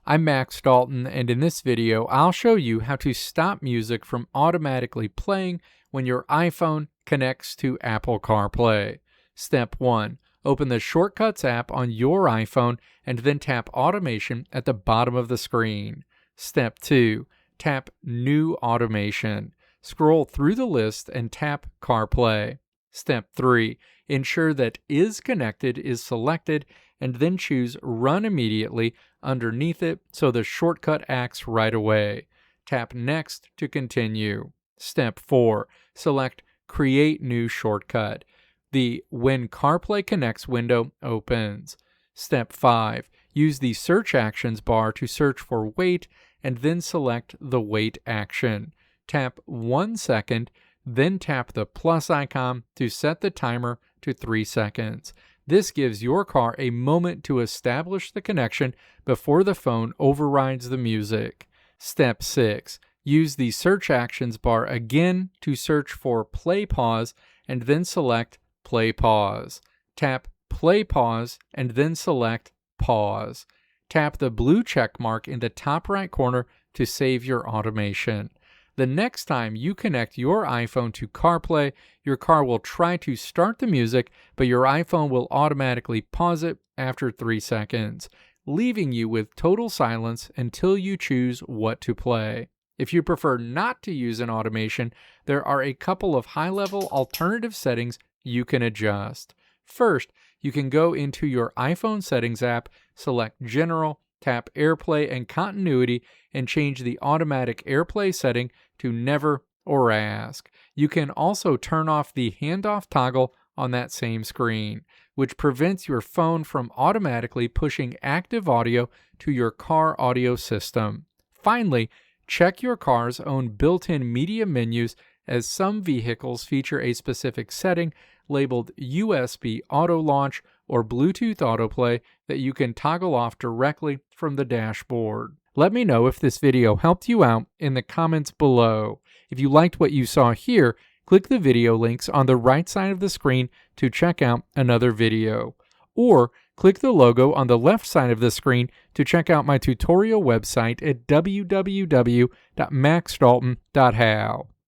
I'm Max Dalton, and in this video, I'll show you how to stop music from automatically playing when your iPhone connects to Apple CarPlay. Step 1. Open the Shortcuts app on your iPhone and then tap Automation at the bottom of the screen. Step 2. Tap New Automation. Scroll through the list and tap CarPlay. Step 3. Ensure that Is Connected is selected and then choose Run Immediately underneath it so the shortcut acts right away. Tap Next to continue. Step 4. Select Create New Shortcut. The When CarPlay Connects window opens. Step 5. Use the Search Actions bar to search for Wait and then select the Wait action. Tap 1 second, then tap the plus icon to set the timer to 3 seconds. This gives your car a moment to establish the connection before the phone overrides the music. Step 6. Use the Search Actions bar again to search for Play Pause and then select Play Pause. Tap Play Pause and then select Pause. Tap the blue check mark in the top right corner to save your automation. The next time you connect your iPhone to CarPlay, your car will try to start the music, but your iPhone will automatically pause it after 3 seconds, leaving you with total silence until you choose what to play. If you prefer not to use an automation, there are a couple of high-level alternative settings you can adjust. First, you can go into your iPhone Settings app, select General, tap AirPlay and Continuity, and change the automatic AirPlay setting to Never or Ask. You can also turn off the handoff toggle on that same screen, which prevents your phone from automatically pushing active audio to your car audio system. Finally, check your car's own built-in media menus, as some vehicles feature a specific setting labeled USB Auto Launch or Bluetooth Autoplay that you can toggle off directly from the dashboard. Let me know if this video helped you out in the comments below. If you liked what you saw here, click the video links on the right side of the screen to check out another video. Or click the logo on the left side of the screen to check out my tutorial website at www.maxdalton.how.